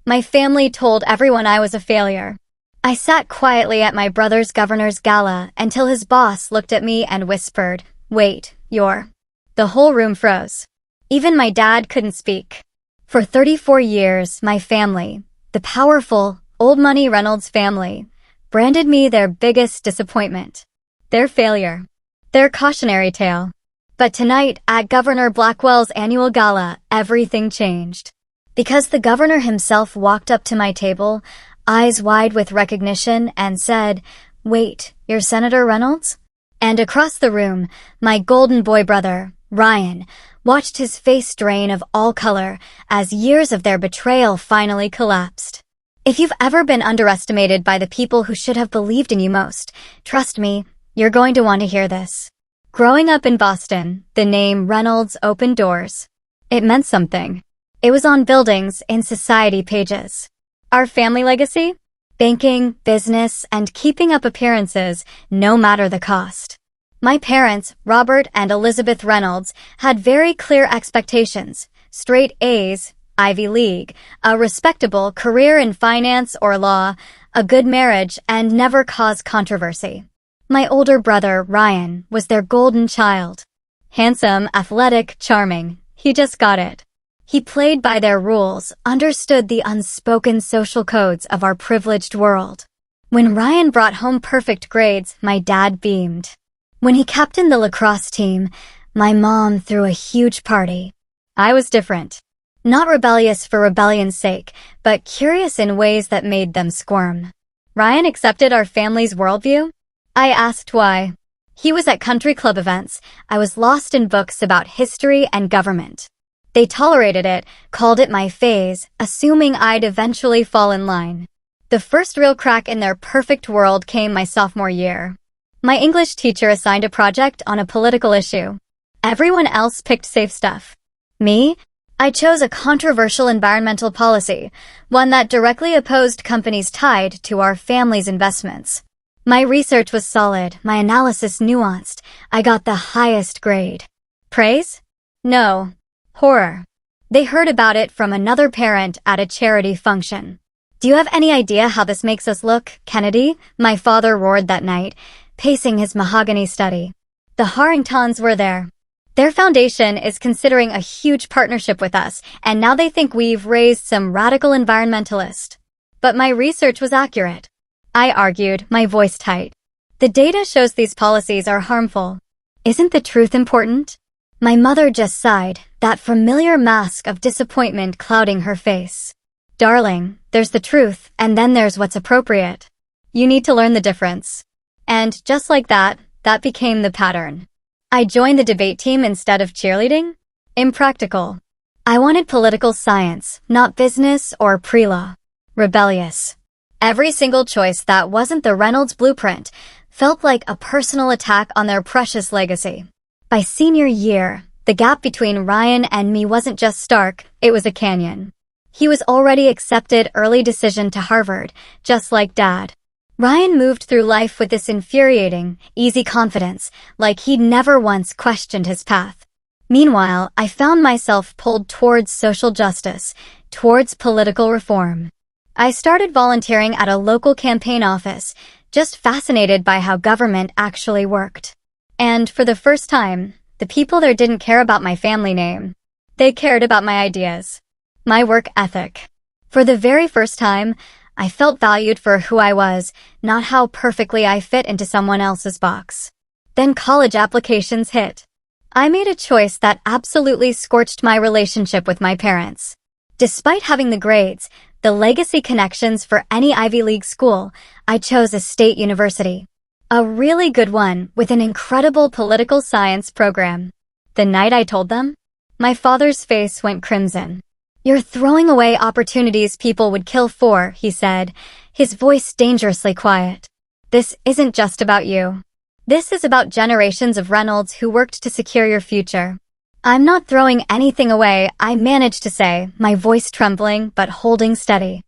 My family told everyone I was a failure. I sat quietly at my brother's governor's gala until his boss looked at me and whispered, "Wait, you're..." The whole room froze. Even my dad couldn't speak. For 34 years, my family, the powerful, old-money Reynolds family, branded me their biggest disappointment. Their failure. Their cautionary tale. But tonight, at Governor Blackwell's annual gala, everything changed. Because the governor himself walked up to my table, eyes wide with recognition, and said, "Wait, you're Senator Reynolds?" And across the room, my golden boy brother, Ryan, watched his face drain of all color as years of their betrayal finally collapsed. If you've ever been underestimated by the people who should have believed in you most, trust me, you're going to want to hear this. Growing up in Boston, the name Reynolds opened doors. It meant something. It was on buildings, in society pages. Our family legacy? Banking, business, and keeping up appearances, no matter the cost. My parents, Robert and Elizabeth Reynolds, had very clear expectations: straight A's, Ivy League, a respectable career in finance or law, a good marriage, and never cause controversy. My older brother, Ryan, was their golden child. Handsome, athletic, charming. He just got it. He played by their rules, understood the unspoken social codes of our privileged world. When Ryan brought home perfect grades, my dad beamed. When he captained the lacrosse team, my mom threw a huge party. I was different. Not rebellious for rebellion's sake, but curious in ways that made them squirm. Ryan accepted our family's worldview? I asked why. He was at country club events. I was lost in books about history and government. They tolerated it, called it my phase, assuming I'd eventually fall in line. The first real crack in their perfect world came my sophomore year. My English teacher assigned a project on a political issue. Everyone else picked safe stuff. Me? I chose a controversial environmental policy, one that directly opposed companies tied to our family's investments. My research was solid, my analysis nuanced. I got the highest grade. Praise? No. Horror. They heard about it from another parent at a charity function. "Do you have any idea how this makes us look, Kennedy?" my father roared that night, pacing his mahogany study. The Harringtons were there. Their foundation is considering a huge partnership with us, and now they think we've raised some radical environmentalist. But my research was accurate. I argued, my voice tight. The data shows these policies are harmful. Isn't the truth important? My mother just sighed, that familiar mask of disappointment clouding her face. "Darling, there's the truth, and then there's what's appropriate. You need to learn the difference." And just like that, that became the pattern. I joined the debate team instead of cheerleading? Impractical. I wanted political science, not business or pre-law. Rebellious. Every single choice that wasn't the Reynolds blueprint felt like a personal attack on their precious legacy. By senior year, the gap between Ryan and me wasn't just stark, it was a canyon. He was already accepted early decision to Harvard, just like Dad. Ryan moved through life with this infuriating, easy confidence, like he'd never once questioned his path. Meanwhile, I found myself pulled towards social justice, towards political reform. I started volunteering at a local campaign office, just fascinated by how government actually worked. And for the first time, the people there didn't care about my family name. They cared about my ideas, my work ethic. For the very first time, I felt valued for who I was, not how perfectly I fit into someone else's box. Then college applications hit. I made a choice that absolutely scorched my relationship with my parents. Despite having the grades, the legacy connections for any Ivy League school, I chose a state university. A really good one with an incredible political science program. The night I told them, my father's face went crimson. "You're throwing away opportunities people would kill for," he said, his voice dangerously quiet. "This isn't just about you. This is about generations of Reynolds who worked to secure your future." "I'm not throwing anything away," I managed to say, my voice trembling but holding steady.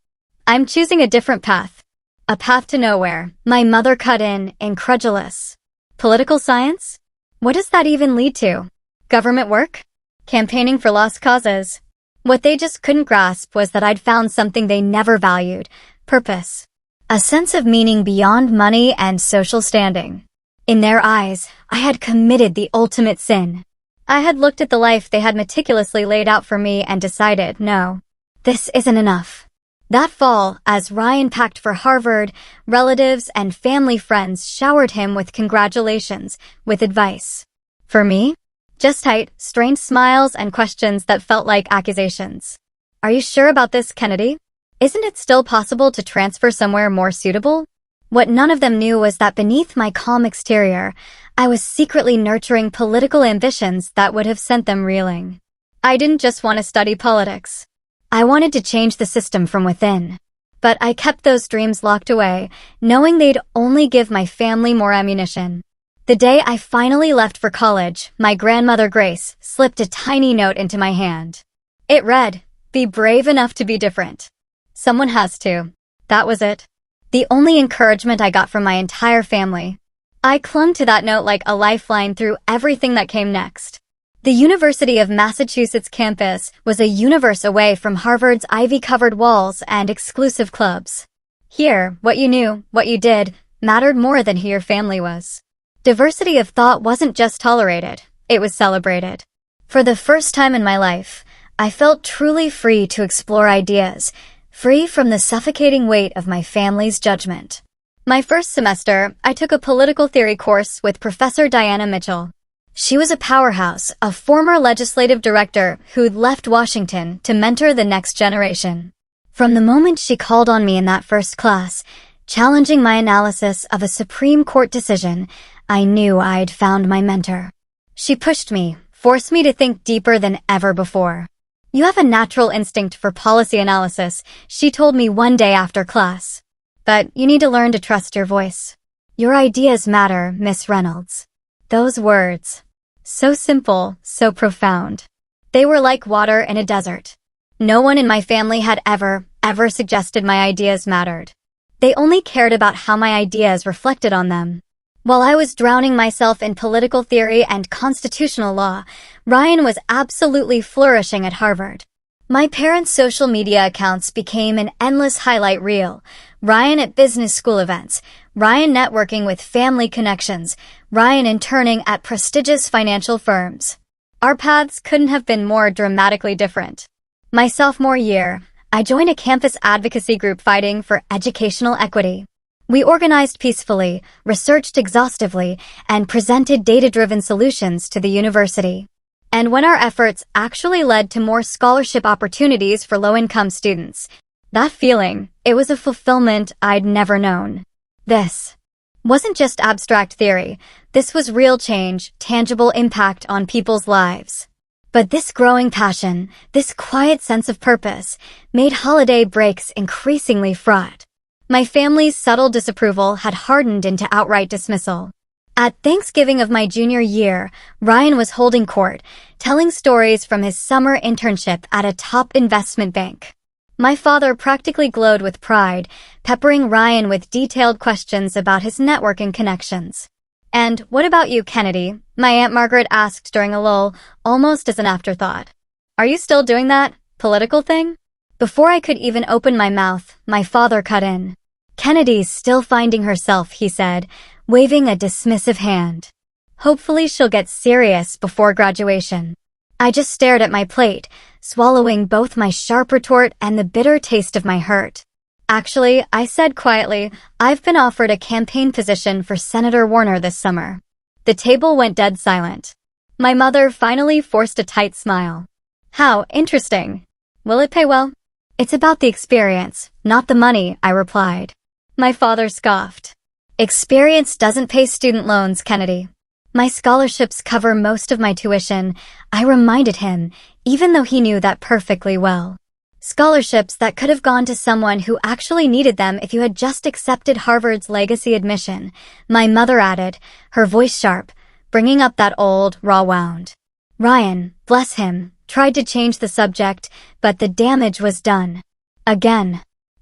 "I'm choosing a different path. A path to nowhere." My mother cut in, incredulous. "Political science? What does that even lead to? Government work? Campaigning for lost causes?" What they just couldn't grasp was that I'd found something they never valued: purpose. A sense of meaning beyond money and social standing. In their eyes, I had committed the ultimate sin. I had looked at the life they had meticulously laid out for me and decided, no, this isn't enough. That fall, as Ryan packed for Harvard, relatives and family friends showered him with congratulations, with advice. For me? Just tight, strained smiles and questions that felt like accusations. Are you sure about this, Kennedy? Isn't it still possible to transfer somewhere more suitable? What none of them knew was that beneath my calm exterior, I was secretly nurturing political ambitions that would have sent them reeling. I didn't just want to study politics. I wanted to change the system from within. But I kept those dreams locked away, knowing they'd only give my family more ammunition. The day I finally left for college, my grandmother Grace slipped a tiny note into my hand. It read, "Be brave enough to be different. Someone has to." That was it. The only encouragement I got from my entire family. I clung to that note like a lifeline through everything that came next. The University of Massachusetts campus was a universe away from Harvard's ivy-covered walls and exclusive clubs. Here, what you knew, what you did, mattered more than who your family was. Diversity of thought wasn't just tolerated, it was celebrated. For the first time in my life, I felt truly free to explore ideas, free from the suffocating weight of my family's judgment. My first semester, I took a political theory course with Professor Diana Mitchell. She was a powerhouse, a former legislative director who'd left Washington to mentor the next generation. From the moment she called on me in that first class, challenging my analysis of a Supreme Court decision, I knew I'd found my mentor. She pushed me, forced me to think deeper than ever before. "You have a natural instinct for policy analysis," she told me one day after class. "But you need to learn to trust your voice. Your ideas matter, Miss Reynolds." Those words. So simple, so profound. They were like water in a desert. No one in my family had ever suggested my ideas mattered. They only cared about how my ideas reflected on them. While I was drowning myself in political theory and constitutional law, Ryan was absolutely flourishing at Harvard. My parents' social media accounts became an endless highlight reel. Ryan at business school events, Ryan networking with family connections, Ryan interning at prestigious financial firms. Our paths couldn't have been more dramatically different. My sophomore year, I joined a campus advocacy group fighting for educational equity. We organized peacefully, researched exhaustively, and presented data-driven solutions to the university. And when our efforts actually led to more scholarship opportunities for low-income students, that feeling, it was a fulfillment I'd never known. This wasn't just abstract theory. This was real change, tangible impact on people's lives. But this growing passion, this quiet sense of purpose, made holiday breaks increasingly fraught. My family's subtle disapproval had hardened into outright dismissal. At Thanksgiving of my junior year, Ryan was holding court, telling stories from his summer internship at a top investment bank. My father practically glowed with pride, peppering Ryan with detailed questions about his networking connections. "And what about you, Kennedy?" my Aunt Margaret asked during a lull, almost as an afterthought. "Are you still doing that political thing?" Before I could even open my mouth, my father cut in. "Kennedy's still finding herself," he said, waving a dismissive hand. "Hopefully she'll get serious before graduation." I just stared at my plate, swallowing both my sharp retort and the bitter taste of my hurt. "Actually," I said quietly, "I've been offered a campaign position for Senator Warner this summer." The table went dead silent. My mother finally forced a tight smile. "How interesting. Will it pay well?" "It's about the experience, not the money," I replied. My father scoffed. "Experience doesn't pay student loans, Kennedy. My scholarships cover most of my tuition," I reminded him, even though he knew that perfectly well. "Scholarships that could have gone to someone who actually needed them if you had just accepted Harvard's legacy admission," my mother added, her voice sharp, bringing up that old, raw wound. Ryan, bless him, tried to change the subject, but the damage was done. Again.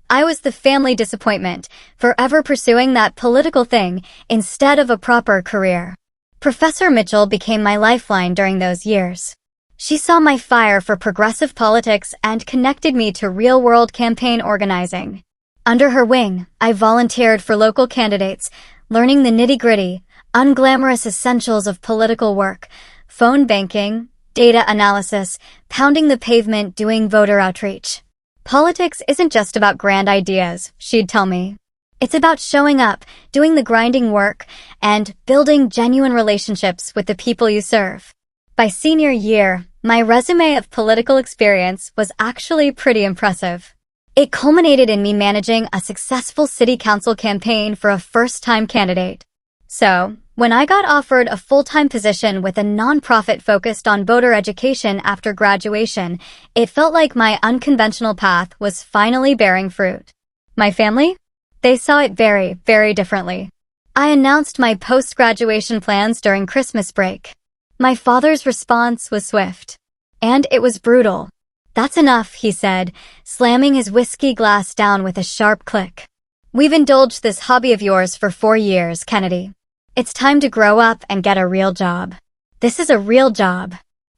I was the family disappointment, forever pursuing that political thing instead of a proper career. Professor Mitchell became my lifeline during those years. She saw my fire for progressive politics and connected me to real-world campaign organizing. Under her wing, I volunteered for local candidates, learning the nitty-gritty, unglamorous essentials of political work, phone banking, data analysis, pounding the pavement doing voter outreach. Politics isn't just about grand ideas, she'd tell me. It's about showing up, doing the grinding work, and building genuine relationships with the people you serve. By senior year, my resume of political experience was actually pretty impressive. It culminated in me managing a successful city council campaign for a first-time candidate. So, when I got offered a full-time position with a nonprofit focused on voter education after graduation, it felt like my unconventional path was finally bearing fruit. My family? They saw it very, very differently. I announced my post-graduation plans during Christmas break. My father's response was swift. And it was brutal. "That's enough," he said, slamming his whiskey glass down with a sharp click. "We've indulged this hobby of yours for 4 years, Kennedy. It's time to grow up and get a real job." "This is a real job,"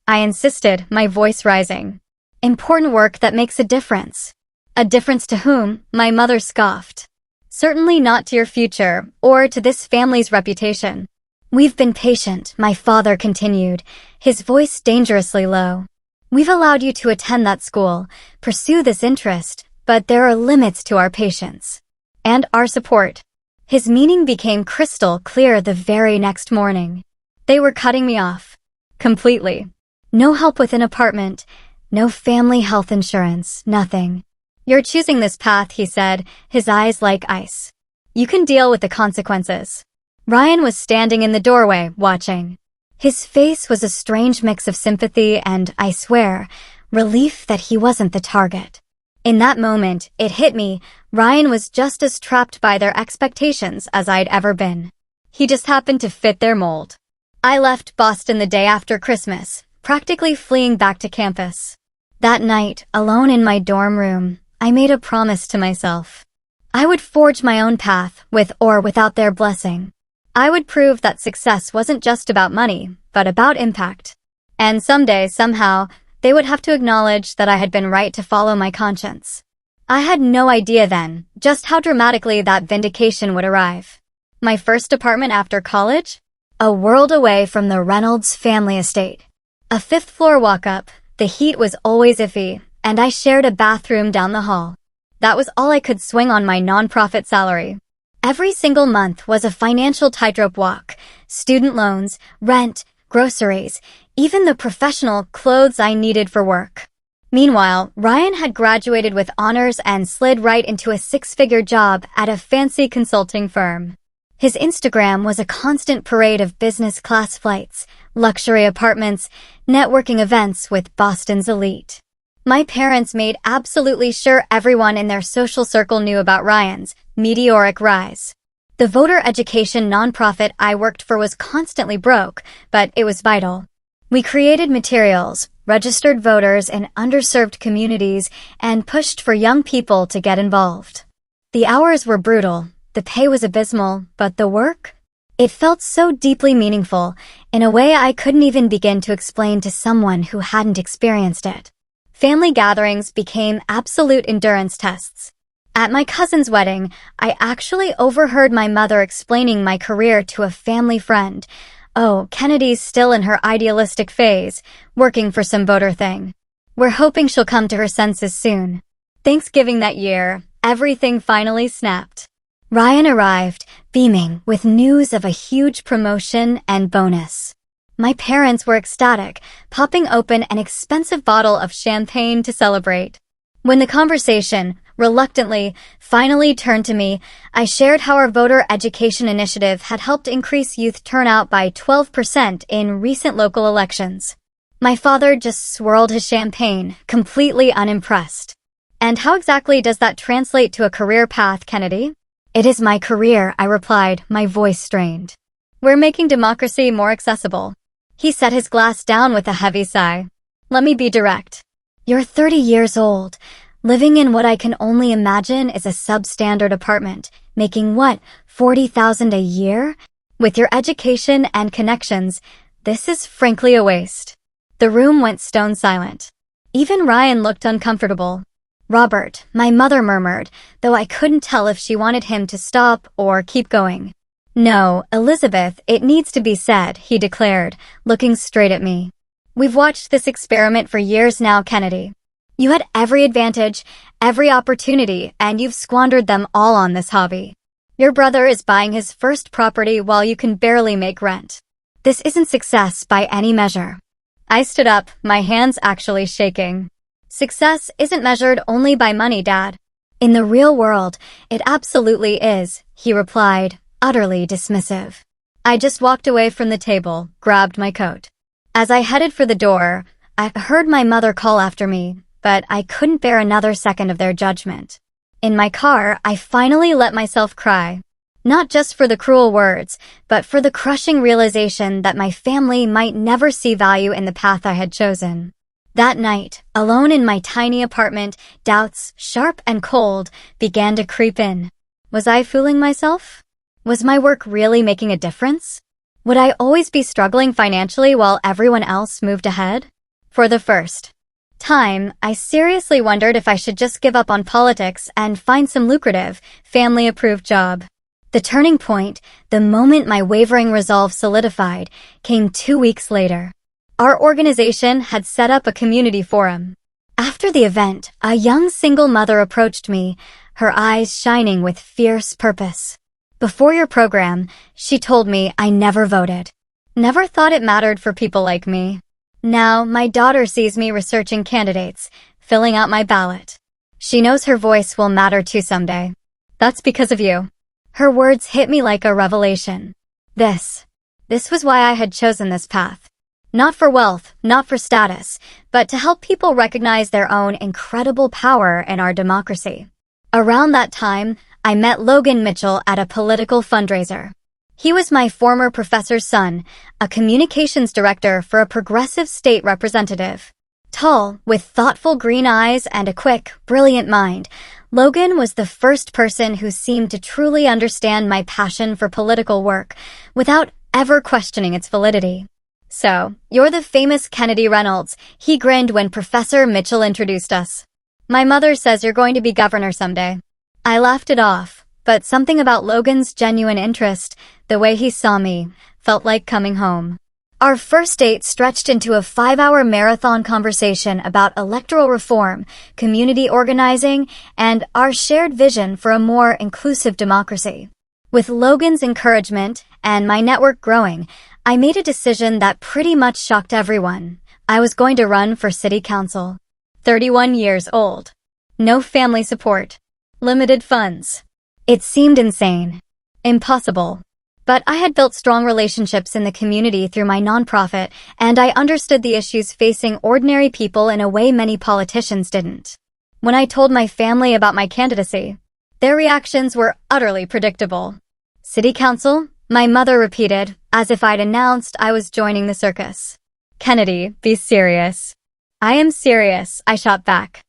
I insisted, my voice rising. "Important work that makes a difference." "A difference to whom?" my mother scoffed. "Certainly not to your future, or to this family's reputation." "We've been patient," my father continued, his voice dangerously low. "We've allowed you to attend that school, pursue this interest, but there are limits to our patience. And our support." His meaning became crystal clear the very next morning. They were cutting me off. Completely. No help with an apartment, no family health insurance, nothing. "You're choosing this path," he said, his eyes like ice. "You can deal with the consequences." Ryan was standing in the doorway, watching. His face was a strange mix of sympathy and, I swear, relief that he wasn't the target. In that moment, it hit me, Ryan was just as trapped by their expectations as I'd ever been. He just happened to fit their mold. I left Boston the day after Christmas, practically fleeing back to campus. That night, alone in my dorm room, I made a promise to myself. I would forge my own path, with or without their blessing. I would prove that success wasn't just about money, but about impact. And someday, somehow, they would have to acknowledge that I had been right to follow my conscience. I had no idea then just how dramatically that vindication would arrive. My first apartment after college? A world away from the Reynolds family estate. A 5th-floor walk-up, the heat was always iffy, and I shared a bathroom down the hall. That was all I could swing on my nonprofit salary. Every single month was a financial tightrope walk, student loans, rent, groceries, even the professional clothes I needed for work. Meanwhile, Ryan had graduated with honors and slid right into a 6-figure job at a fancy consulting firm. His Instagram was a constant parade of business class flights, luxury apartments, networking events with Boston's elite. My parents made absolutely sure everyone in their social circle knew about Ryan's meteoric rise. The voter education nonprofit I worked for was constantly broke, but it was vital. We created materials, registered voters in underserved communities, and pushed for young people to get involved. The hours were brutal, the pay was abysmal, but the work? It felt so deeply meaningful, in a way I couldn't even begin to explain to someone who hadn't experienced it. Family gatherings became absolute endurance tests. At my cousin's wedding, I actually overheard my mother explaining my career to a family friend. "Oh, Kennedy's still in her idealistic phase, working for some voter thing. We're hoping she'll come to her senses soon." Thanksgiving that year, everything finally snapped. Ryan arrived, beaming, with news of a huge promotion and bonus. My parents were ecstatic, popping open an expensive bottle of champagne to celebrate. When the conversation, reluctantly, finally turned to me, I shared how our voter education initiative had helped increase youth turnout by 12% in recent local elections. My father just swirled his champagne, completely unimpressed. "And how exactly does that translate to a career path, Kennedy?" "It is my career," I replied, my voice strained. "We're making democracy more accessible." He set his glass down with a heavy sigh. "Let me be direct. You're 30 years old, living in what I can only imagine is a substandard apartment, making what, $40,000 a year? With your education and connections, this is frankly a waste." The room went stone silent. Even Ryan looked uncomfortable. "Robert," my mother murmured, though I couldn't tell if she wanted him to stop or keep going. "No, Elizabeth, it needs to be said," he declared, looking straight at me. "We've watched this experiment for years now, Kennedy. You had every advantage, every opportunity, and you've squandered them all on this hobby. Your brother is buying his first property while you can barely make rent. This isn't success by any measure." I stood up, my hands actually shaking. "Success isn't measured only by money, Dad." "In the real world, it absolutely is," he replied, utterly dismissive. I just walked away from the table, grabbed my coat. As I headed for the door, I heard my mother call after me, but I couldn't bear another second of their judgment. In my car, I finally let myself cry. Not just for the cruel words, but for the crushing realization that my family might never see value in the path I had chosen. That night, alone in my tiny apartment, doubts, sharp and cold, began to creep in. Was I fooling myself? Was my work really making a difference? Would I always be struggling financially while everyone else moved ahead? For the first time, I seriously wondered if I should just give up on politics and find some lucrative, family-approved job. The turning point, the moment my wavering resolve solidified, came 2 weeks later. Our organization had set up a community forum. After the event, a young single mother approached me, her eyes shining with fierce purpose. "Before your program," she told me, "I never voted. Never thought it mattered for people like me. Now, my daughter sees me researching candidates, filling out my ballot. She knows her voice will matter too someday. That's because of you." Her words hit me like a revelation. This was why I had chosen this path. Not for wealth, not for status, but to help people recognize their own incredible power in our democracy. Around that time, I met Logan Mitchell at a political fundraiser. He was my former professor's son, a communications director for a progressive state representative. Tall, with thoughtful green eyes and a quick, brilliant mind, Logan was the first person who seemed to truly understand my passion for political work without ever questioning its validity. "So, you're the famous Kennedy Reynolds," he grinned when Professor Mitchell introduced us. "My mother says you're going to be governor someday." I laughed it off, but something about Logan's genuine interest, the way he saw me, felt like coming home. Our first date stretched into a 5-hour marathon conversation about electoral reform, community organizing, and our shared vision for a more inclusive democracy. With Logan's encouragement and my network growing, I made a decision that pretty much shocked everyone. I was going to run for city council. 31 years old. No family support. Limited funds. It seemed insane. Impossible. But I had built strong relationships in the community through my nonprofit, and I understood the issues facing ordinary people in a way many politicians didn't. When I told my family about my candidacy, their reactions were utterly predictable. "City council?" my mother repeated, as if I'd announced I was joining the circus. "Kennedy, be serious." "I am serious," I shot back.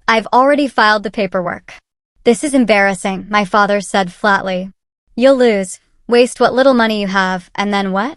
"I've already filed the paperwork." "This is embarrassing," my father said flatly. "You'll lose. Waste what little money you have, and then what?"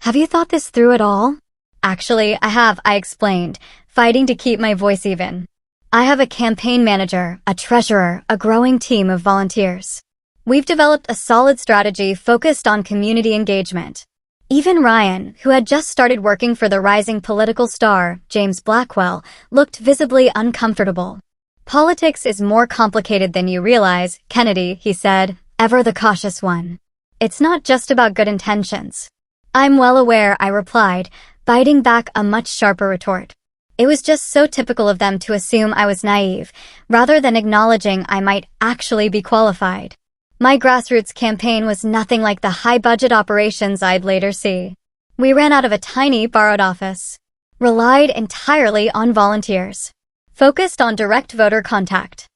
"Have you thought this through at all?" "Actually, I have," I explained, fighting to keep my voice even. "I have a campaign manager, a treasurer, a growing team of volunteers. We've developed a solid strategy focused on community engagement." Even Ryan, who had just started working for the rising political star, James Blackwell, looked visibly uncomfortable. "Politics is more complicated than you realize, Kennedy," he said, ever the cautious one. "It's not just about good intentions." "I'm well aware," I replied, biting back a much sharper retort. It was just so typical of them to assume I was naive, rather than acknowledging I might actually be qualified. My grassroots campaign was nothing like the high-budget operations I'd later see. We ran out of a tiny, borrowed office, relied entirely on volunteers, focused on direct voter contact.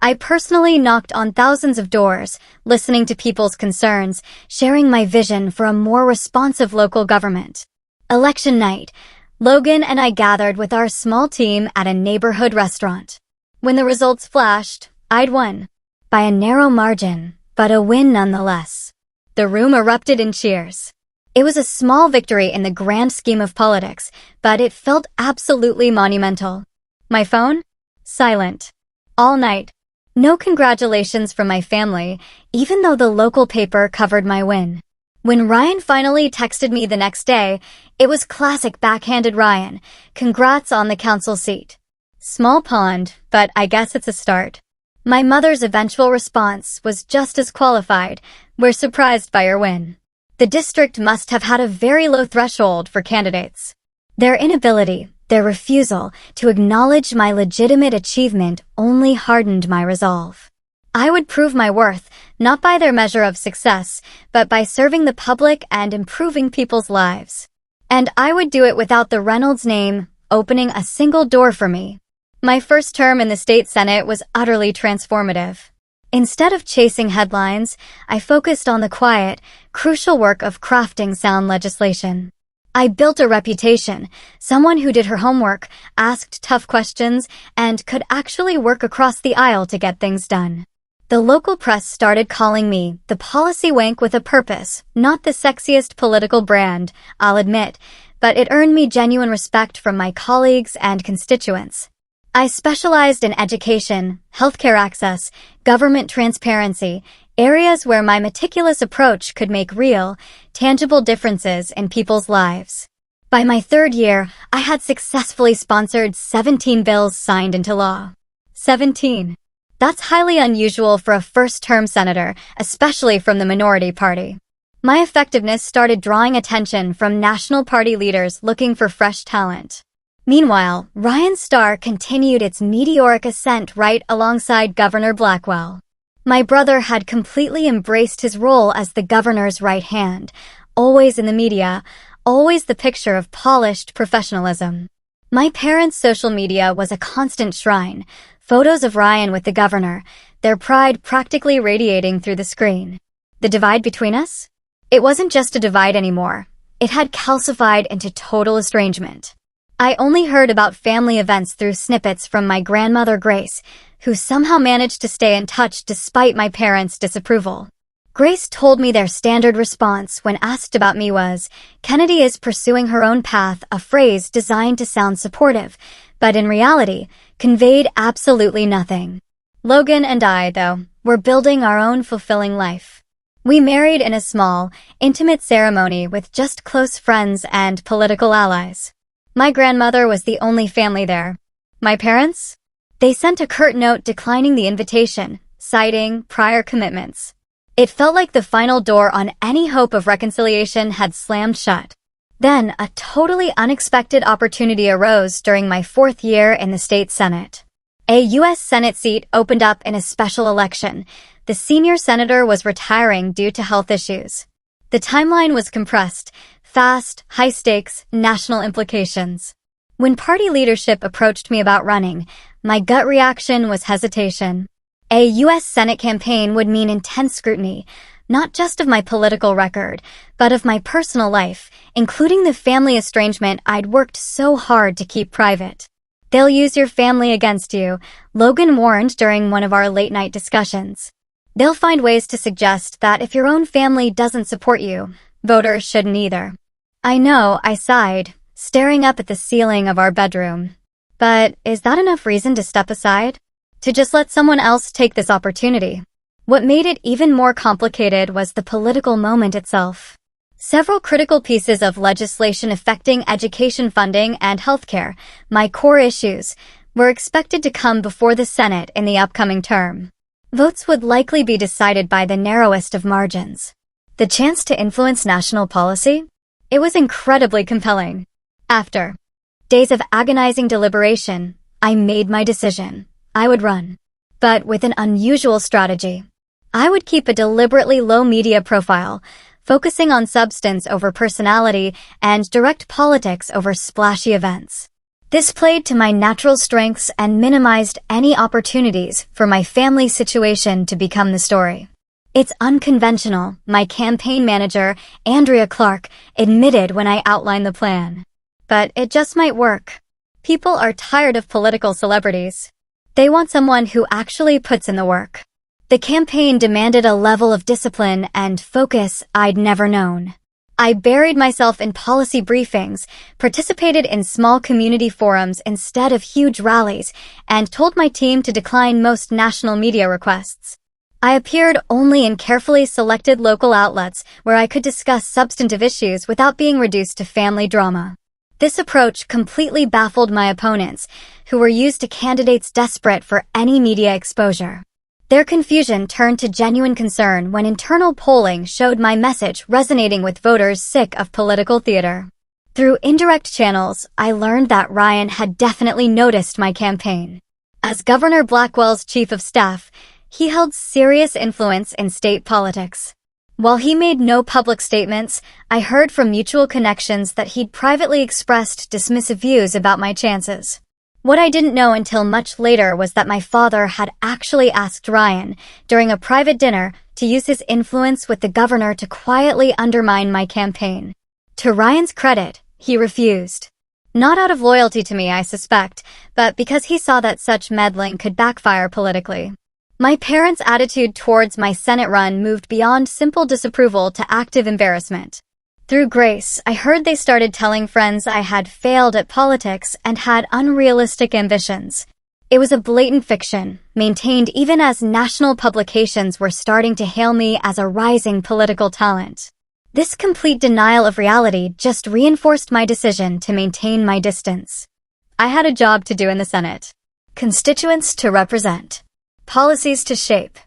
I personally knocked on thousands of doors, listening to people's concerns, sharing my vision for a more responsive local government. Election night, Logan and I gathered with our small team at a neighborhood restaurant. When the results flashed, I'd won. By a narrow margin, but a win nonetheless. The room erupted in cheers. It was a small victory in the grand scheme of politics, but it felt absolutely monumental. My phone? Silent. All night. No congratulations from my family, even though the local paper covered my win. When Ryan finally texted me the next day, it was classic backhanded Ryan. Congrats on the council seat. Small pond, but I guess it's a start. My mother's eventual response was just as qualified. We're surprised by your win. The district must have had a very low threshold for candidates. Their inability, their refusal to acknowledge my legitimate achievement only hardened my resolve. I would prove my worth, not by their measure of success, but by serving the public and improving people's lives. And I would do it without the Reynolds name opening a single door for me. My first term in the state Senate was utterly transformative. Instead of chasing headlines, I focused on the quiet, crucial work of crafting sound legislation. I built a reputation, someone who did her homework, asked tough questions, and could actually work across the aisle to get things done. The local press started calling me the policy wank with a purpose, not the sexiest political brand, I'll admit, but it earned me genuine respect from my colleagues and constituents. I specialized in education, healthcare access, government transparency, areas where my meticulous approach could make real, tangible differences in people's lives. By my third year, I had successfully sponsored 17 bills signed into law. 17. That's highly unusual for a first-term senator, especially from the minority party. My effectiveness started drawing attention from national party leaders looking for fresh talent. Meanwhile, Ryan's star continued its meteoric ascent right alongside Governor Blackwell. My brother had completely embraced his role as the governor's right hand, always in the media, always the picture of polished professionalism. My parents' social media was a constant shrine, photos of Ryan with the governor, their pride practically radiating through the screen. The divide between us? It wasn't just a divide anymore. It had calcified into total estrangement. I only heard about family events through snippets from my grandmother Grace, who somehow managed to stay in touch despite my parents' disapproval. Grace told me their standard response when asked about me was, "Kennedy is pursuing her own path," a phrase designed to sound supportive, but in reality, conveyed absolutely nothing. Logan and I, though, were building our own fulfilling life. We married in a small, intimate ceremony with just close friends and political allies. My grandmother was the only family there. My parents? They sent a curt note declining the invitation, citing prior commitments. It felt like the final door on any hope of reconciliation had slammed shut. Then, a totally unexpected opportunity arose during my fourth year in the state Senate. A U.S. Senate seat opened up in a special election. The senior senator was retiring due to health issues. The timeline was compressed, fast, high stakes, national implications. When party leadership approached me about running, my gut reaction was hesitation. A U.S. Senate campaign would mean intense scrutiny, not just of my political record, but of my personal life, including the family estrangement I'd worked so hard to keep private. "They'll use your family against you," Logan warned during one of our late-night discussions. "They'll find ways to suggest that if your own family doesn't support you, voters shouldn't either." I know, I sighed, staring up at the ceiling of our bedroom. But is that enough reason to step aside? To just let someone else take this opportunity? What made it even more complicated was the political moment itself. Several critical pieces of legislation affecting education funding and healthcare, my core issues, were expected to come before the Senate in the upcoming term. Votes would likely be decided by the narrowest of margins. The chance to influence national policy? It was incredibly compelling. After days of agonizing deliberation, I made my decision. I would run. But with an unusual strategy. I would keep a deliberately low media profile, focusing on substance over personality and direct politics over splashy events. This played to my natural strengths and minimized any opportunities for my family situation to become the story. "It's unconventional," my campaign manager, Andrea Clark, admitted when I outlined the plan. But it just might work. People are tired of political celebrities. They want someone who actually puts in the work. The campaign demanded a level of discipline and focus I'd never known. I buried myself in policy briefings, participated in small community forums instead of huge rallies, and told my team to decline most national media requests. I appeared only in carefully selected local outlets where I could discuss substantive issues without being reduced to family drama. This approach completely baffled my opponents, who were used to candidates desperate for any media exposure. Their confusion turned to genuine concern when internal polling showed my message resonating with voters sick of political theater. Through indirect channels, I learned that Ryan had definitely noticed my campaign. As Governor Blackwell's chief of staff, he held serious influence in state politics. While he made no public statements, I heard from mutual connections that he'd privately expressed dismissive views about my chances. What I didn't know until much later was that my father had actually asked Ryan, during a private dinner, to use his influence with the governor to quietly undermine my campaign. To Ryan's credit, he refused. Not out of loyalty to me, I suspect, but because he saw that such meddling could backfire politically. My parents' attitude towards my Senate run moved beyond simple disapproval to active embarrassment. Through Grace, I heard they started telling friends I had failed at politics and had unrealistic ambitions. It was a blatant fiction, maintained even as national publications were starting to hail me as a rising political talent. This complete denial of reality just reinforced my decision to maintain my distance. I had a job to do in the Senate. Constituents to represent. Policies to shape.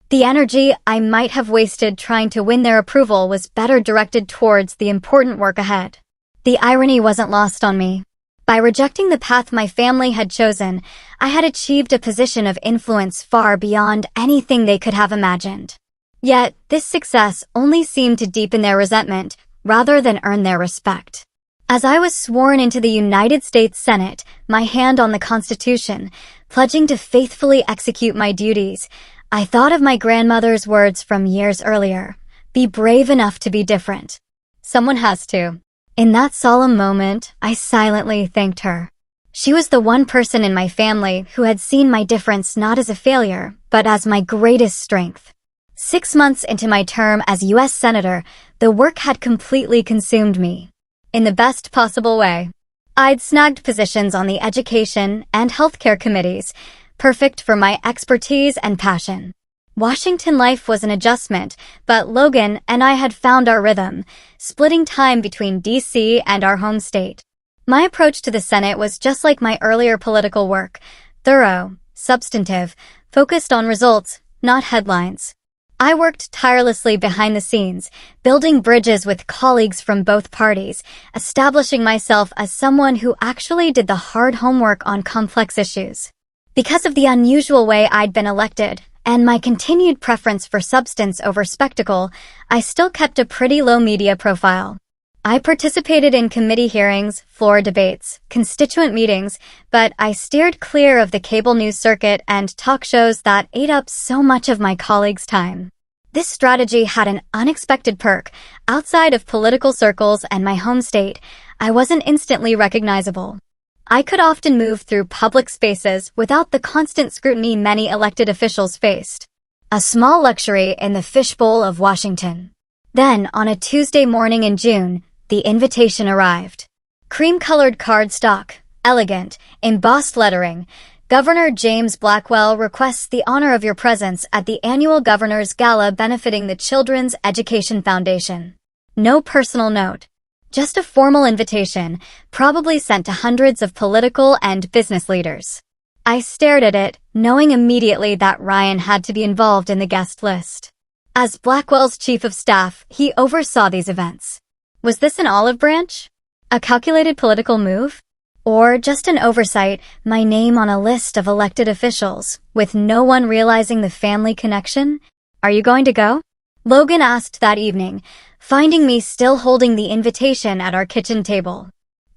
The energy I might have wasted trying to win their approval was better directed towards the important work ahead. The irony wasn't lost on me. By rejecting the path my family had chosen, I had achieved a position of influence far beyond anything they could have imagined. Yet, this success only seemed to deepen their resentment rather than earn their respect. As I was sworn into the United States Senate, my hand on the Constitution, pledging to faithfully execute my duties, I thought of my grandmother's words from years earlier, "Be brave enough to be different." Someone has to. In that solemn moment, I silently thanked her. She was the one person in my family who had seen my difference not as a failure, but as my greatest strength. 6 months into my term as U.S. Senator, the work had completely consumed me. In the best possible way. I'd snagged positions on the education and healthcare committees, perfect for my expertise and passion. Washington life was an adjustment, but Logan and I had found our rhythm, splitting time between D.C. and our home state. My approach to the Senate was just like my earlier political work, thorough, substantive, focused on results, not headlines. I worked tirelessly behind the scenes, building bridges with colleagues from both parties, establishing myself as someone who actually did the hard homework on complex issues. Because of the unusual way I'd been elected, and my continued preference for substance over spectacle, I still kept a pretty low media profile. I participated in committee hearings, floor debates, constituent meetings, but I steered clear of the cable news circuit and talk shows that ate up so much of my colleagues' time. This strategy had an unexpected perk. Outside of political circles and my home state, I wasn't instantly recognizable. I could often move through public spaces without the constant scrutiny many elected officials faced. A small luxury in the fishbowl of Washington. Then, on a Tuesday morning in June, the invitation arrived. Cream-colored cardstock, elegant, embossed lettering. Governor James Blackwell requests the honor of your presence at the annual Governor's Gala benefiting the Children's Education Foundation. No personal note. Just a formal invitation, probably sent to hundreds of political and business leaders. I stared at it, knowing immediately that Ryan had to be involved in the guest list. As Blackwell's chief of staff, he oversaw these events. Was this an olive branch? A calculated political move? Or just an oversight, my name on a list of elected officials, with no one realizing the family connection? Are you going to go? Logan asked that evening, finding me still holding the invitation at our kitchen table.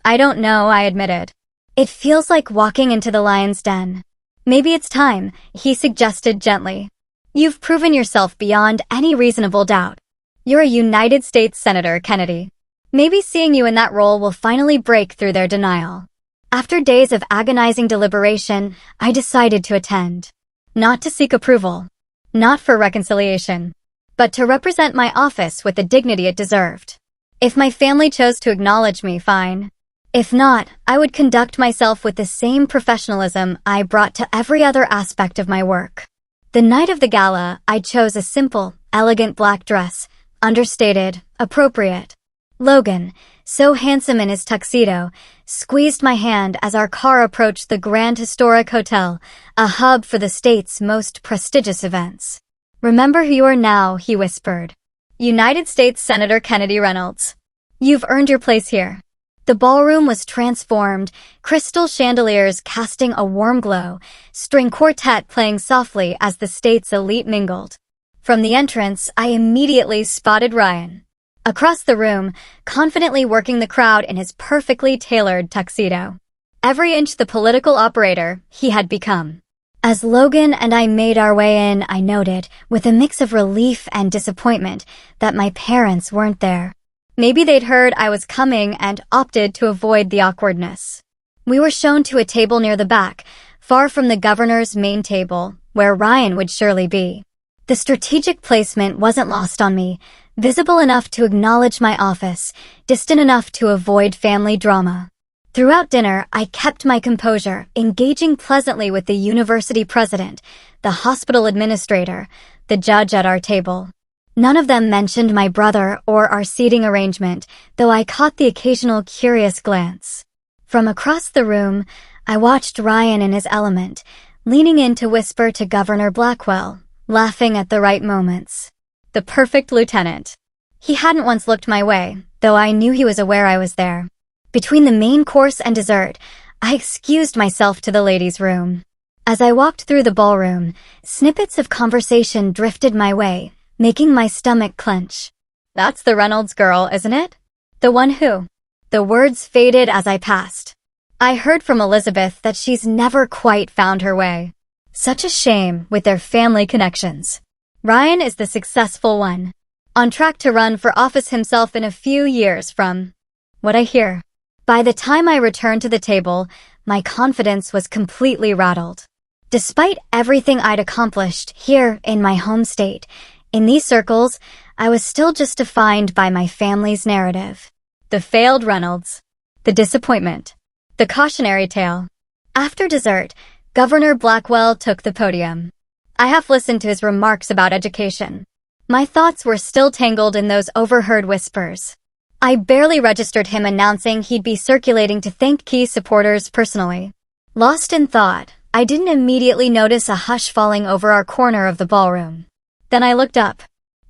I don't know, I admitted. It feels like walking into the lion's den. Maybe it's time, he suggested gently. You've proven yourself beyond any reasonable doubt. You're a United States Senator, Kennedy. Maybe seeing you in that role will finally break through their denial. After days of agonizing deliberation, I decided to attend. Not to seek approval. Not for reconciliation. But to represent my office with the dignity it deserved. If my family chose to acknowledge me, fine. If not, I would conduct myself with the same professionalism I brought to every other aspect of my work. The night of the gala, I chose a simple, elegant black dress, understated, appropriate. Logan, so handsome in his tuxedo, squeezed my hand as our car approached the Grand Historic Hotel, a hub for the state's most prestigious events. "Remember who you are now," he whispered. "United States Senator Kennedy Reynolds. You've earned your place here." The ballroom was transformed, crystal chandeliers casting a warm glow, string quartet playing softly as the state's elite mingled. From the entrance, I immediately spotted Ryan. Across the room, confidently working the crowd in his perfectly tailored tuxedo. Every inch the political operator he had become. As Logan and I made our way in, I noted, with a mix of relief and disappointment, that my parents weren't there. Maybe they'd heard I was coming and opted to avoid the awkwardness. We were shown to a table near the back, far from the governor's main table, where Ryan would surely be. The strategic placement wasn't lost on me, visible enough to acknowledge my office, distant enough to avoid family drama. Throughout dinner, I kept my composure, engaging pleasantly with the university president, the hospital administrator, the judge at our table. None of them mentioned my brother or our seating arrangement, though I caught the occasional curious glance. From across the room, I watched Ryan in his element, leaning in to whisper to Governor Blackwell, laughing at the right moments. The perfect lieutenant. He hadn't once looked my way, though I knew he was aware I was there. Between the main course and dessert, I excused myself to the ladies' room. As I walked through the ballroom, snippets of conversation drifted my way, making my stomach clench. "That's the Reynolds girl, isn't it? The one who?" The words faded as I passed. "I heard from Elizabeth that she's never quite found her way. Such a shame with their family connections. Ryan is the successful one, on track to run for office himself in a few years from what I hear." By the time I returned to the table, my confidence was completely rattled. Despite everything I'd accomplished here in my home state, in these circles, I was still just defined by my family's narrative. The failed Reynolds. The disappointment. The cautionary tale. After dessert, Governor Blackwell took the podium. I half listened to his remarks about education. My thoughts were still tangled in those overheard whispers. I barely registered him announcing he'd be circulating to thank key supporters personally. Lost in thought, I didn't immediately notice a hush falling over our corner of the ballroom. Then I looked up.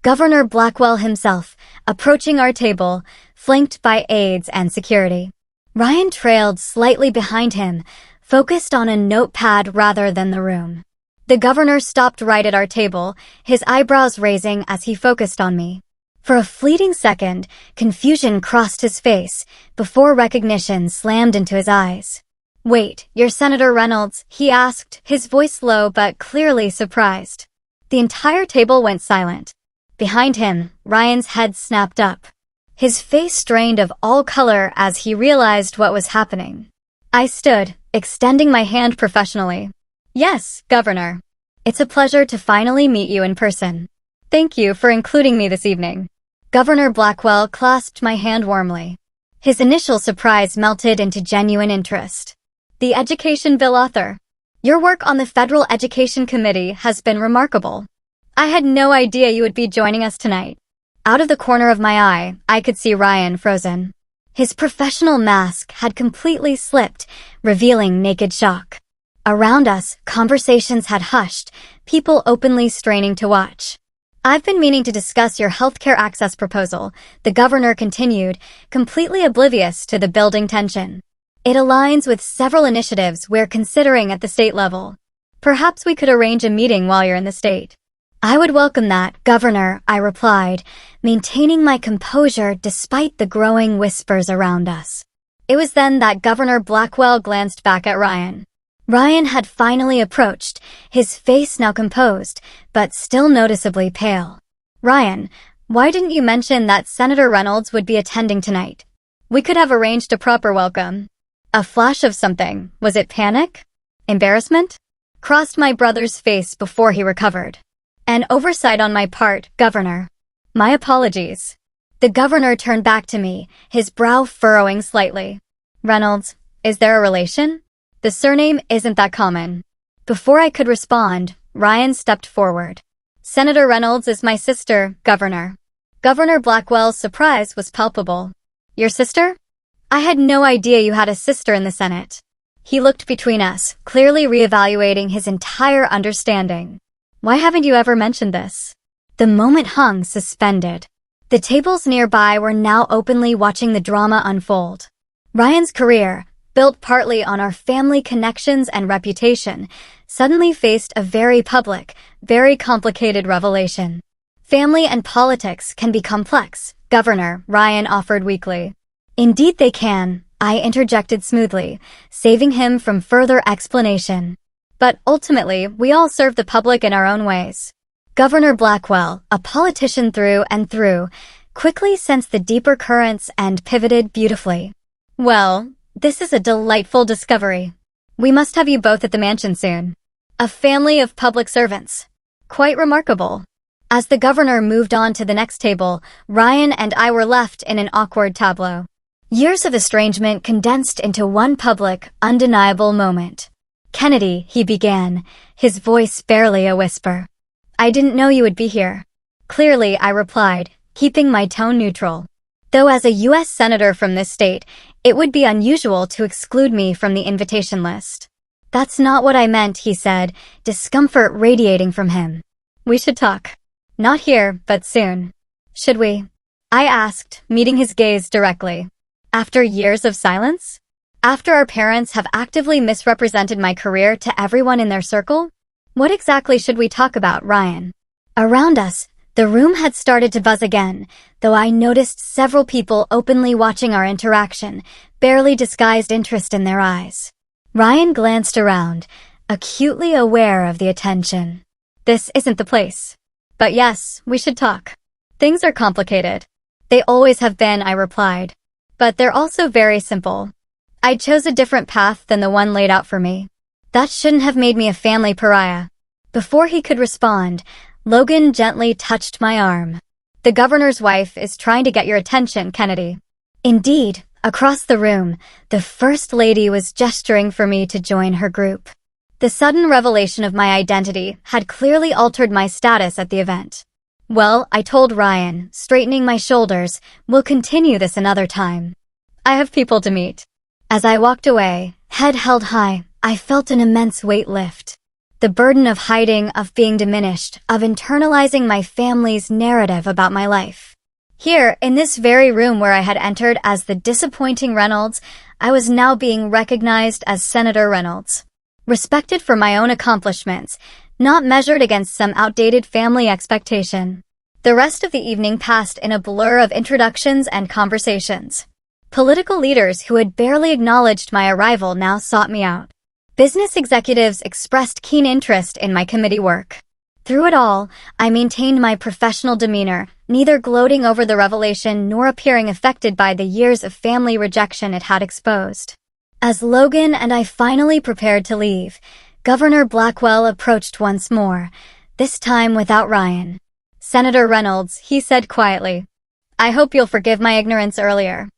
Governor Blackwell himself, approaching our table, flanked by aides and security. Ryan trailed slightly behind him, focused on a notepad rather than the room. The governor stopped right at our table, his eyebrows raising as he focused on me. For a fleeting second, confusion crossed his face, before recognition slammed into his eyes. "Wait, you're Senator Reynolds?" he asked, his voice low but clearly surprised. The entire table went silent. Behind him, Ryan's head snapped up. His face strained of all color as he realized what was happening. I stood, extending my hand professionally. "Yes, Governor. It's a pleasure to finally meet you in person. Thank you for including me this evening." Governor Blackwell clasped my hand warmly. His initial surprise melted into genuine interest. "The Education Bill author. Your work on the Federal Education Committee has been remarkable. I had no idea you would be joining us tonight." Out of the corner of my eye, I could see Ryan frozen. His professional mask had completely slipped, revealing naked shock. Around us, conversations had hushed, people openly straining to watch. "I've been meaning to discuss your healthcare access proposal," the governor continued, completely oblivious to the building tension. "It aligns with several initiatives we're considering at the state level. Perhaps we could arrange a meeting while you're in the state." "I would welcome that, Governor," I replied, maintaining my composure despite the growing whispers around us. It was then that Governor Blackwell glanced back at Ryan. Ryan had finally approached, his face now composed, but still noticeably pale. "Ryan, why didn't you mention that Senator Reynolds would be attending tonight? We could have arranged a proper welcome." A flash of something, was it panic? Embarrassment? Crossed my brother's face before he recovered. "An oversight on my part, Governor. My apologies." The governor turned back to me, his brow furrowing slightly. Reynolds, is there a relation? The surname isn't that common. Before I could respond, Ryan stepped forward. Senator Reynolds is my sister, Governor. Governor Blackwell's surprise was palpable. Your sister? I had no idea you had a sister in the Senate. He looked between us, clearly reevaluating his entire understanding. Why haven't you ever mentioned this? The moment hung suspended. The tables nearby were now openly watching the drama unfold. Ryan's career, built partly on our family connections and reputation, suddenly faced a very public, very complicated revelation. Family and politics can be complex, Governor, Ryan offered weakly. Indeed they can, I interjected smoothly, saving him from further explanation. But ultimately, we all serve the public in our own ways. Governor Blackwell, a politician through and through, quickly sensed the deeper currents and pivoted beautifully. Well, this is a delightful discovery. We must have you both at the mansion soon. A family of public servants. Quite remarkable. As the governor moved on to the next table, Ryan and I were left in an awkward tableau. Years of estrangement condensed into one public, undeniable moment. Kennedy, he began, his voice barely a whisper. I didn't know you would be here. Clearly, I replied, keeping my tone neutral. Though as a U.S. senator from this state, it would be unusual to exclude me from the invitation list. That's not what I meant, he said, discomfort radiating from him. We should talk. Not here, but soon. Should we? I asked, meeting his gaze directly. After years of silence? After our parents have actively misrepresented my career to everyone in their circle? What exactly should we talk about, Ryan? Around us, the room had started to buzz again, though I noticed several people openly watching our interaction, barely disguised interest in their eyes. Ryan glanced around, acutely aware of the attention. This isn't the place. But yes, we should talk. Things are complicated. They always have been, I replied. But they're also very simple. I chose a different path than the one laid out for me. That shouldn't have made me a family pariah. Before he could respond, Logan gently touched my arm. The governor's wife is trying to get your attention, Kennedy. Indeed, across the room, the First Lady was gesturing for me to join her group. The sudden revelation of my identity had clearly altered my status at the event. Well, I told Ryan, straightening my shoulders, we'll continue this another time. I have people to meet. As I walked away, head held high, I felt an immense weight lift. The burden of hiding, of being diminished, of internalizing my family's narrative about my life. Here, in this very room where I had entered as the disappointing Reynolds, I was now being recognized as Senator Reynolds. Respected for my own accomplishments, not measured against some outdated family expectation. The rest of the evening passed in a blur of introductions and conversations. Political leaders who had barely acknowledged my arrival now sought me out. Business executives expressed keen interest in my committee work. Through it all, I maintained my professional demeanor, neither gloating over the revelation nor appearing affected by the years of family rejection it had exposed. As Logan and I finally prepared to leave, Governor Blackwell approached once more, this time without Ryan. Senator Reynolds, he said quietly, I hope you'll forgive my ignorance earlier.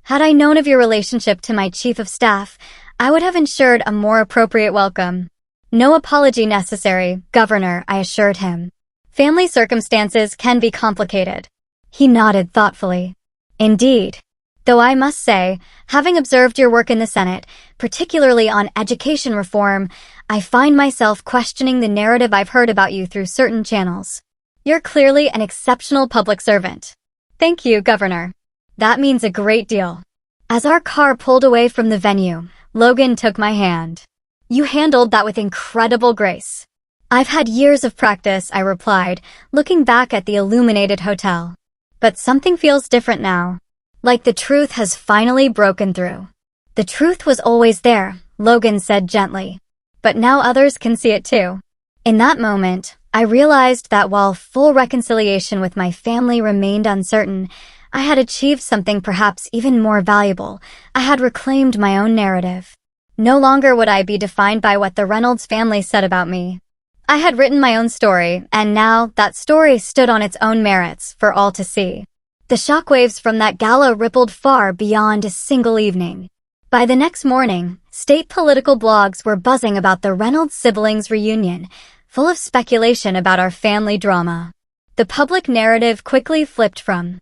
Had I known of your relationship to my chief of staff, I would have ensured a more appropriate welcome. No apology necessary, Governor, I assured him. Family circumstances can be complicated. He nodded thoughtfully. Indeed. Though I must say, having observed your work in the Senate, particularly on education reform, I find myself questioning the narrative I've heard about you through certain channels. You're clearly an exceptional public servant. Thank you, Governor. That means a great deal. As our car pulled away from the venue, Logan took my hand. You handled that with incredible grace. I've had years of practice, I replied, looking back at the illuminated hotel. But something feels different now. Like the truth has finally broken through. The truth was always there, Logan said gently. But now others can see it too. In that moment, I realized that while full reconciliation with my family remained uncertain, I had achieved something perhaps even more valuable. I had reclaimed my own narrative. No longer would I be defined by what the Reynolds family said about me. I had written my own story, and now that story stood on its own merits for all to see. The shockwaves from that gala rippled far beyond a single evening. By the next morning, state political blogs were buzzing about the Reynolds siblings reunion, full of speculation about our family drama. The public narrative quickly flipped from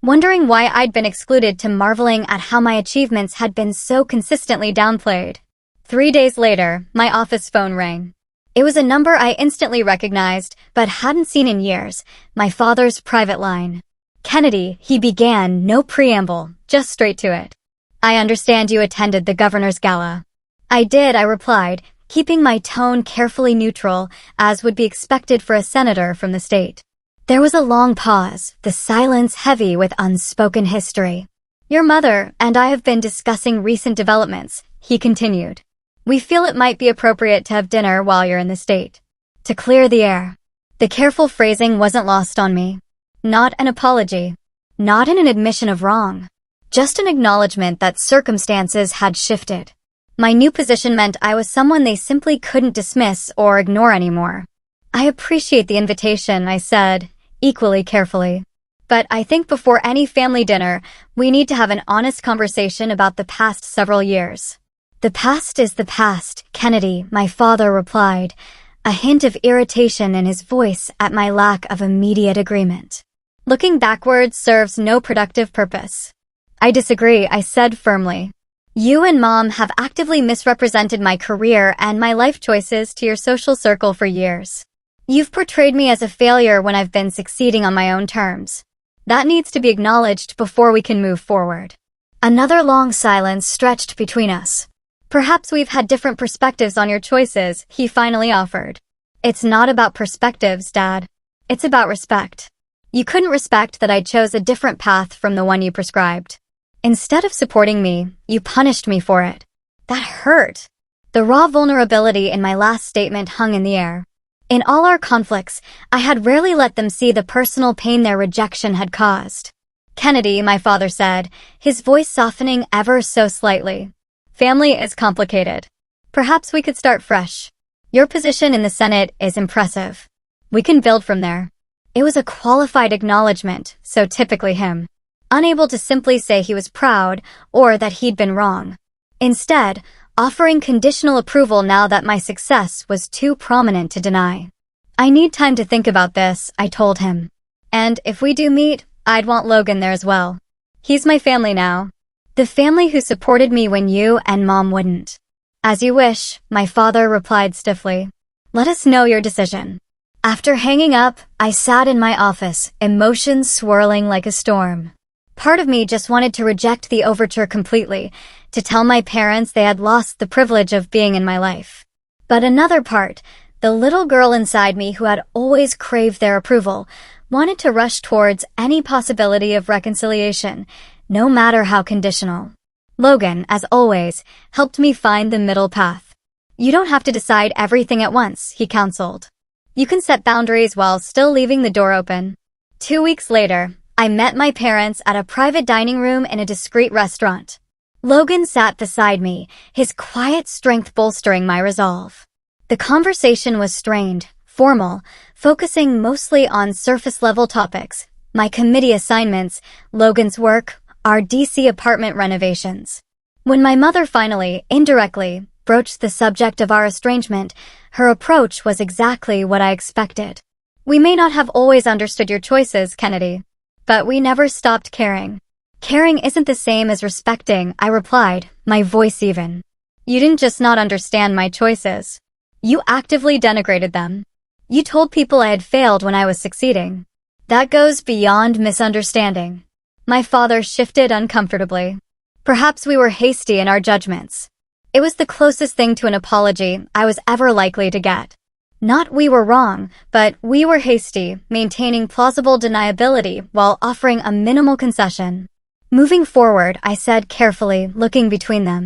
wondering why I'd been excluded to marveling at how my achievements had been so consistently downplayed. 3 days later, my office phone rang. It was a number I instantly recognized, but hadn't seen in years, my father's private line. "Kennedy," he began, no preamble, just straight to it. "I understand you attended the governor's gala." "I did," I replied, keeping my tone carefully neutral, as would be expected for a senator from the state. There was a long pause, the silence heavy with unspoken history. "Your mother and I have been discussing recent developments," he continued. "We feel it might be appropriate to have dinner while you're in the state. To clear the air." The careful phrasing wasn't lost on me. Not an apology. Not an admission of wrong. Just an acknowledgement that circumstances had shifted. My new position meant I was someone they simply couldn't dismiss or ignore anymore. "I appreciate the invitation," I said, equally carefully. "But I think before any family dinner, we need to have an honest conversation about the past several years." "The past is the past, Kennedy," my father replied, a hint of irritation in his voice at my lack of immediate agreement. "Looking backwards serves no productive purpose." "I disagree," I said firmly. "You and Mom have actively misrepresented my career and my life choices to your social circle for years. You've portrayed me as a failure when I've been succeeding on my own terms. That needs to be acknowledged before we can move forward." Another long silence stretched between us. "Perhaps we've had different perspectives on your choices," he finally offered. "It's not about perspectives, Dad. It's about respect. You couldn't respect that I chose a different path from the one you prescribed. Instead of supporting me, you punished me for it. That hurt." The raw vulnerability in my last statement hung in the air. In all our conflicts, I had rarely let them see the personal pain their rejection had caused. "Kennedy," my father said, his voice softening ever so slightly. "Family is complicated. Perhaps we could start fresh. Your position in the Senate is impressive. We can build from there." It was a qualified acknowledgement, so typically him. Unable to simply say he was proud or that he'd been wrong. Instead, offering conditional approval now that my success was too prominent to deny. "I need time to think about this," I told him. "And if we do meet, I'd want Logan there as well. He's my family now. The family who supported me when you and Mom wouldn't." "As you wish," my father replied stiffly. "Let us know your decision." After hanging up, I sat in my office, emotions swirling like a storm. Part of me just wanted to reject the overture completely, to tell my parents they had lost the privilege of being in my life. But another part, the little girl inside me who had always craved their approval, wanted to rush towards any possibility of reconciliation, no matter how conditional. Logan, as always, helped me find the middle path. "You don't have to decide everything at once," he counseled. "You can set boundaries while still leaving the door open." 2 weeks later, I met my parents at a private dining room in a discreet restaurant. Logan sat beside me, his quiet strength bolstering my resolve. The conversation was strained, formal, focusing mostly on surface-level topics, my committee assignments, Logan's work, our DC apartment renovations. When my mother finally, indirectly, broached the subject of our estrangement, her approach was exactly what I expected. "We may not have always understood your choices, Kennedy, but we never stopped caring." "Caring isn't the same as respecting," I replied, my voice even. "You didn't just not understand my choices. You actively denigrated them. You told people I had failed when I was succeeding. That goes beyond misunderstanding." My father shifted uncomfortably. "Perhaps we were hasty in our judgments." It was the closest thing to an apology I was ever likely to get. Not we were wrong, but we were hasty, maintaining plausible deniability while offering a minimal concession. "Moving forward," I said carefully, looking between them.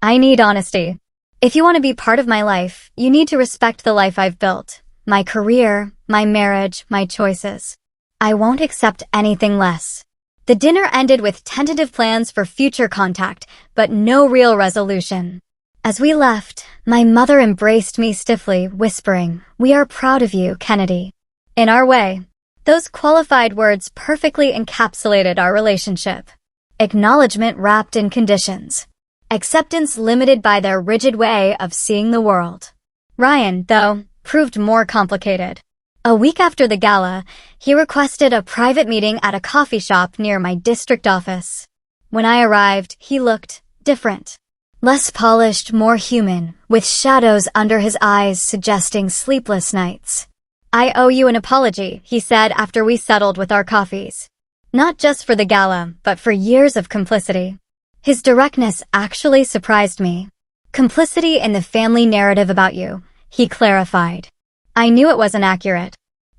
"I need honesty. If you want to be part of my life, you need to respect the life I've built. My career, my marriage, my choices. I won't accept anything less." The dinner ended with tentative plans for future contact, but no real resolution. As we left, my mother embraced me stiffly, whispering, "We are proud of you, Kennedy." In our way. Those qualified words perfectly encapsulated our relationship. Acknowledgement wrapped in conditions. Acceptance limited by their rigid way of seeing the world. Ryan, though, proved more complicated. A week after the gala, he requested a private meeting at a coffee shop near my district office. When I arrived, he looked different. Less polished, more human, with shadows under his eyes suggesting sleepless nights. "I owe you an apology," he said after we settled with our coffees. "Not just for the gala, but for years of complicity." His directness actually surprised me. "Complicity in the family narrative about you," he clarified. "I knew it wasn't accurate.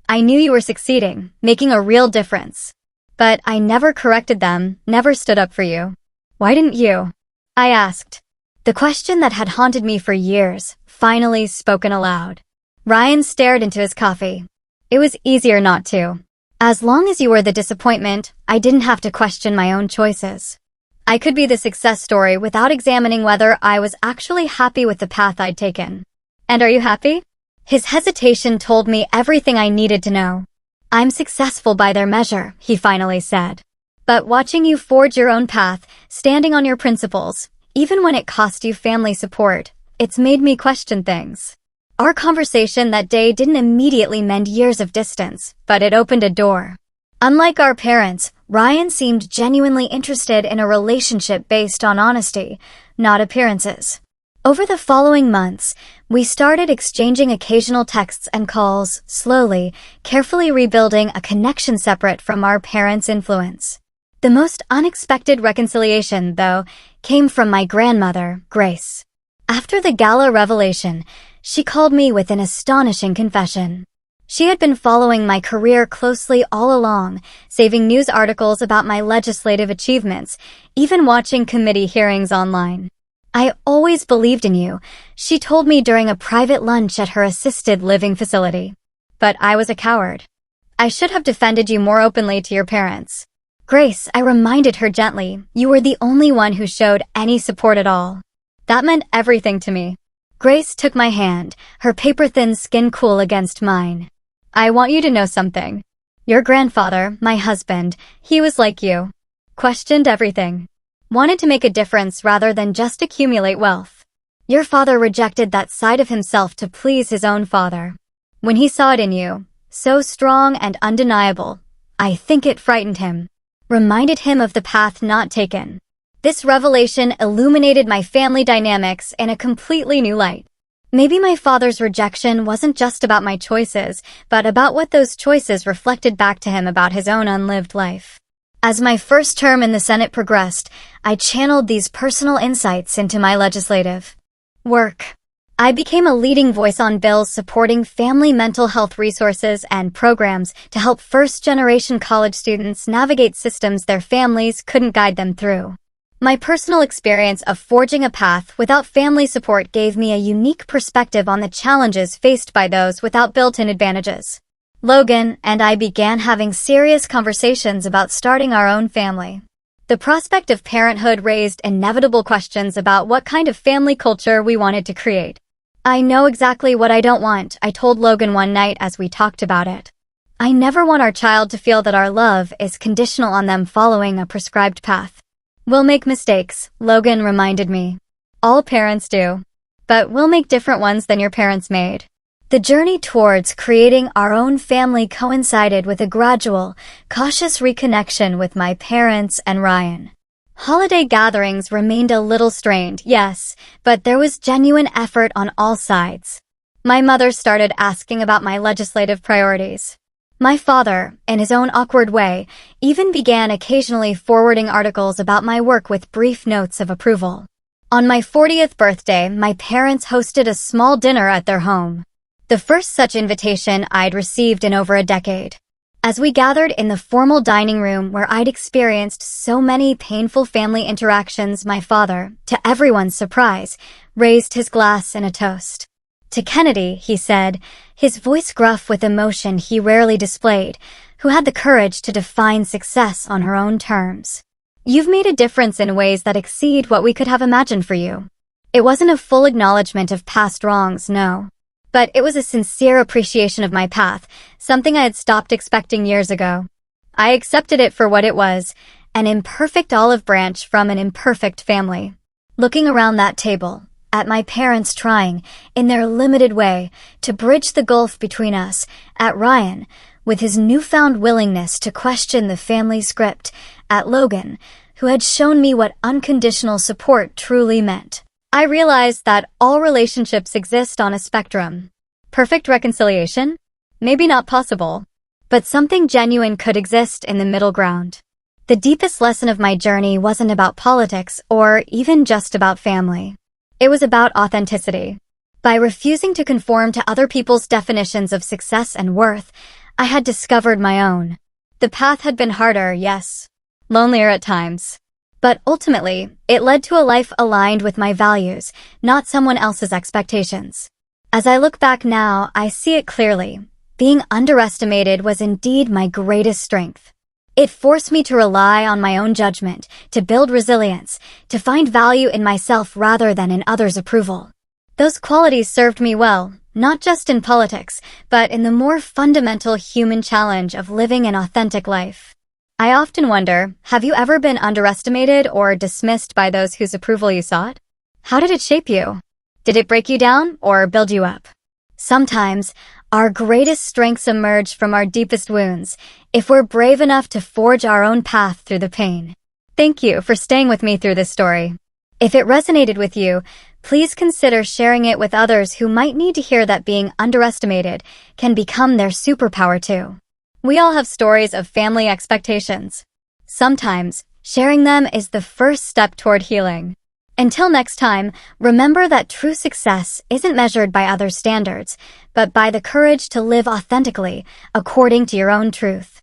I knew you were succeeding, making a real difference. But I never corrected them, never stood up for you." "Why didn't you?" I asked. The question that had haunted me for years, finally spoken aloud. Ryan stared into his coffee. "It was easier not to. As long as you were the disappointment, I didn't have to question my own choices. I could be the success story without examining whether I was actually happy with the path I'd taken." "And are you happy?" His hesitation told me everything I needed to know. "I'm successful by their measure," he finally said. "But watching you forge your own path, standing on your principles, even when it cost you family support, it's made me question things." Our conversation that day didn't immediately mend years of distance, but it opened a door. Unlike our parents, Ryan seemed genuinely interested in a relationship based on honesty, not appearances. Over the following months, we started exchanging occasional texts and calls, slowly, carefully rebuilding a connection separate from our parents' influence. The most unexpected reconciliation, though, came from my grandmother, Grace. After the gala revelation, she called me with an astonishing confession. She had been following my career closely all along, saving news articles about my legislative achievements, even watching committee hearings online. "I always believed in you," she told me during a private lunch at her assisted living facility. "But I was a coward. I should have defended you more openly to your parents." "Grace," I reminded her gently, "you were the only one who showed any support at all." That meant everything to me. Grace took my hand, her paper-thin skin cool against mine. "I want you to know something. Your grandfather, my husband, he was like you. Questioned everything. Wanted to make a difference rather than just accumulate wealth. Your father rejected that side of himself to please his own father. When he saw it in you, so strong and undeniable, I think it frightened him. Reminded him of the path not taken. This revelation illuminated my family dynamics in a completely new light. Maybe my father's rejection wasn't just about my choices, but about what those choices reflected back to him about his own unlived life. As my first term in the Senate progressed, I channeled these personal insights into my legislative work. I became a leading voice on bills supporting family mental health resources and programs to help first-generation college students navigate systems their families couldn't guide them through. My personal experience of forging a path without family support gave me a unique perspective on the challenges faced by those without built-in advantages. Logan and I began having serious conversations about starting our own family. The prospect of parenthood raised inevitable questions about what kind of family culture we wanted to create. "I know exactly what I don't want," I told Logan one night as we talked about it. "I never want our child to feel that our love is conditional on them following a prescribed path." "We'll make mistakes," Logan reminded me. "All parents do. But we'll make different ones than your parents made." The journey towards creating our own family coincided with a gradual, cautious reconnection with my parents and Ryan. Holiday gatherings remained a little strained, yes, but there was genuine effort on all sides. My mother started asking about my legislative priorities. My father, in his own awkward way, even began occasionally forwarding articles about my work with brief notes of approval. On my 40th birthday, my parents hosted a small dinner at their home. The first such invitation I'd received in over a decade. As we gathered in the formal dining room where I'd experienced so many painful family interactions, my father, to everyone's surprise, raised his glass in a toast. "To Kennedy," he said, his voice gruff with emotion he rarely displayed, who had the courage to define success on her own terms. "You've made a difference in ways that exceed what we could have imagined for you." It wasn't a full acknowledgement of past wrongs, no. But it was a sincere appreciation of my path, something I had stopped expecting years ago. I accepted it for what it was, an imperfect olive branch from an imperfect family. Looking around that table, at my parents trying, in their limited way, to bridge the gulf between us, at Ryan, with his newfound willingness to question the family script, at Logan, who had shown me what unconditional support truly meant. I realized that all relationships exist on a spectrum. Perfect reconciliation? Maybe not possible. But something genuine could exist in the middle ground. The deepest lesson of my journey wasn't about politics or even just about family. It was about authenticity. By refusing to conform to other people's definitions of success and worth, I had discovered my own. The path had been harder, yes. Lonelier at times. But ultimately, it led to a life aligned with my values, not someone else's expectations. As I look back now, I see it clearly. Being underestimated was indeed my greatest strength. It forced me to rely on my own judgment, to build resilience, to find value in myself rather than in others' approval. Those qualities served me well, not just in politics, but in the more fundamental human challenge of living an authentic life. I often wonder, have you ever been underestimated or dismissed by those whose approval you sought? How did it shape you? Did it break you down or build you up? Sometimes, our greatest strengths emerge from our deepest wounds, if we're brave enough to forge our own path through the pain. Thank you for staying with me through this story. If it resonated with you, please consider sharing it with others who might need to hear that being underestimated can become their superpower too. We all have stories of family expectations. Sometimes, sharing them is the first step toward healing. Until next time, remember that true success isn't measured by others' standards, but by the courage to live authentically, according to your own truth.